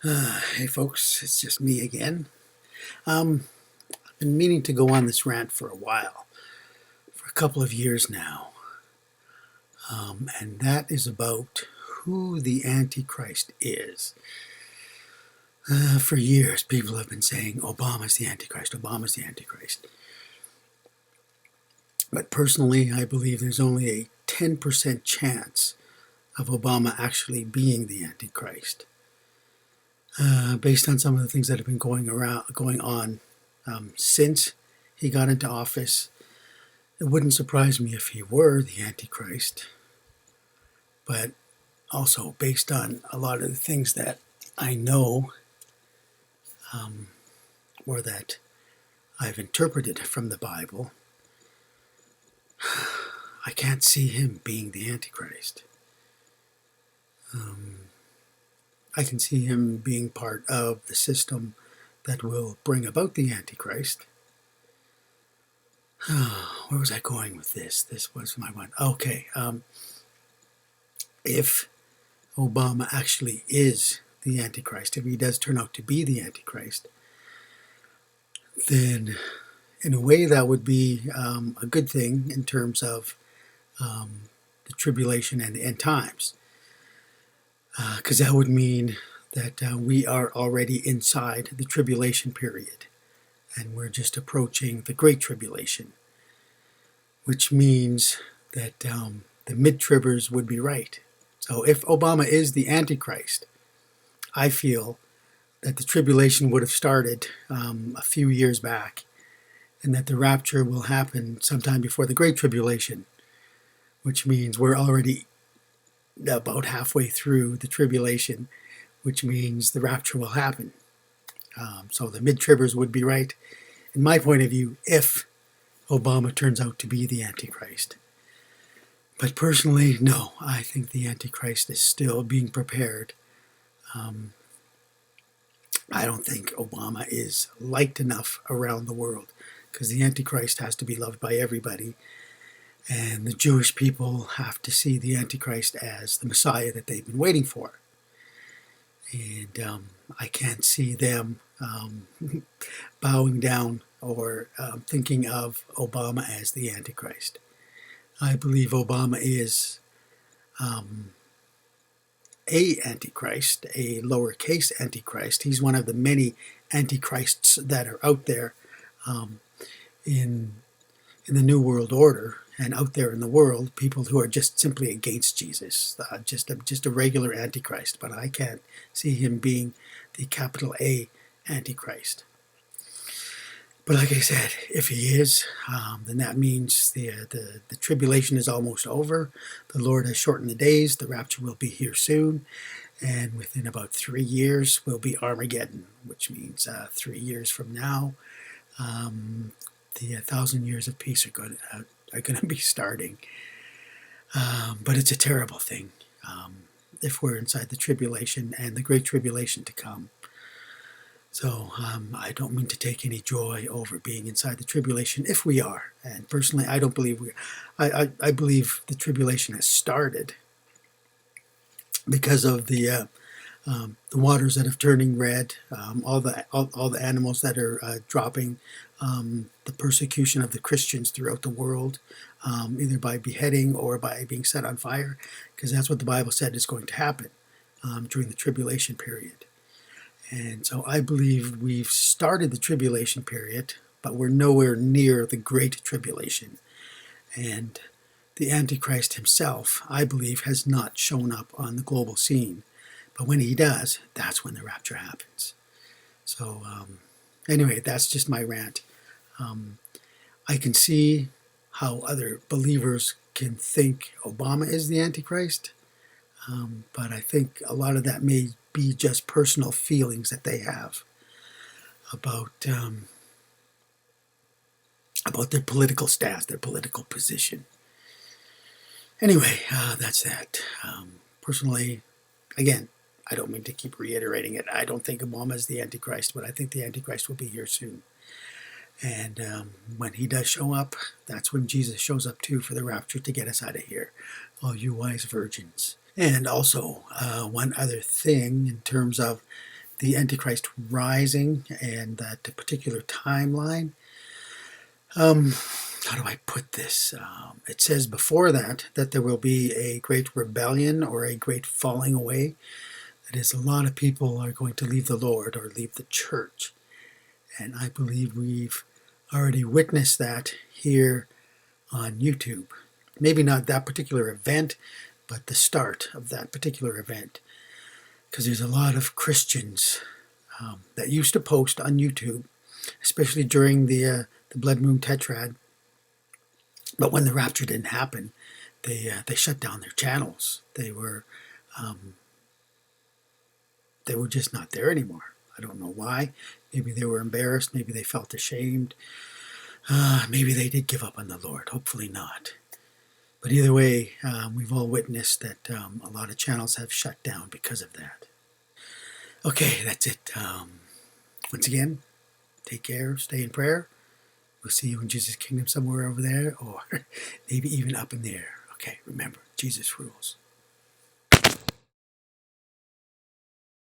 Hey folks, it's just me again. I've been meaning to go on this rant for a while, for a couple of years now, and that is about who the Antichrist is. For years, people have been saying Obama's the Antichrist, Obama's the Antichrist. But personally, I believe there's only a 10% chance of Obama actually being the Antichrist. Based on some of the things that have been going on since he got into office. It wouldn't surprise me if he were the Antichrist, but also based on a lot of the things that I know or that I've interpreted from the Bible, I can't see him being the Antichrist. I can see him being part of the system that will bring about the Antichrist. Where was I going with this? This was my one. Okay. If Obama actually is the Antichrist, if he does turn out to be the Antichrist, then in a way that would be a good thing in terms of the tribulation and the end times. Because that would mean that we are already inside the tribulation period and we're just approaching the Great Tribulation, which means that the mid-tribbers would be right. So if Obama is the Antichrist, I feel that the tribulation would have started a few years back and that the rapture will happen sometime before the Great Tribulation, which means we're already about halfway through the tribulation, which means the rapture will happen. So the mid-tribbers would be right, in my point of view, if Obama turns out to be the Antichrist. But personally, no, I think the Antichrist is still being prepared. I don't think Obama is liked enough around the world because the Antichrist has to be loved by everybody. And the Jewish people have to see the Antichrist as the Messiah that they've been waiting for. And I can't see them bowing down or thinking of Obama as the Antichrist. I believe Obama is a Antichrist, a lowercase Antichrist. He's one of the many Antichrists that are out there in the New World Order and out there in the world, people who are just simply against Jesus, just a regular Antichrist. But I can't see him being the capital A Antichrist. But like I said, if he is, then that means the tribulation is almost over. The Lord has shortened the days. The rapture will be here soon. And within about 3 years will be Armageddon, which means 3 years from now, the 1,000 years of peace are going to be starting. But it's a terrible thing if we're inside the tribulation and the great tribulation to come. So I don't mean to take any joy over being inside the tribulation if we are. And personally, I don't believe we are. I believe the tribulation has started because of the waters that are turning red, all the animals that are dropping, the persecution of the Christians throughout the world, either by beheading or by being set on fire, because that's what the Bible said is going to happen during the tribulation period. And so I believe we've started the tribulation period, but we're nowhere near the great tribulation. And the Antichrist himself, I believe, has not shown up on the global scene. But when he does, that's when the rapture happens. So anyway, that's just my rant. I can see how other believers can think Obama is the Antichrist, but I think a lot of that may be just personal feelings that they have about their political stance, their political position. Anyway, that's that. Personally, again, I don't mean to keep reiterating it. I don't think Obama is the Antichrist, but I think the Antichrist will be here soon. And when he does show up, that's when Jesus shows up too for the rapture to get us out of here. All you wise virgins. And also, one other thing in terms of the Antichrist rising and that particular timeline. How do I put this? It says before that there will be a great rebellion or a great falling away. That is, a lot of people are going to leave the Lord or leave the church. And I believe we've already witnessed that here on YouTube. Maybe not that particular event, but the start of that particular event. Because there's a lot of Christians that used to post on YouTube, especially during the Blood Moon Tetrad. But when the rapture didn't happen, they shut down their channels. They were just not there anymore. I don't know why. Maybe they were embarrassed. Maybe they felt ashamed. Maybe they did give up on the Lord. Hopefully not. But either way, we've all witnessed that a lot of channels have shut down because of that. Okay, that's it. Once again, take care, stay in prayer. We'll see you in Jesus' kingdom somewhere over there, or maybe even up in the air. Okay, remember, Jesus rules.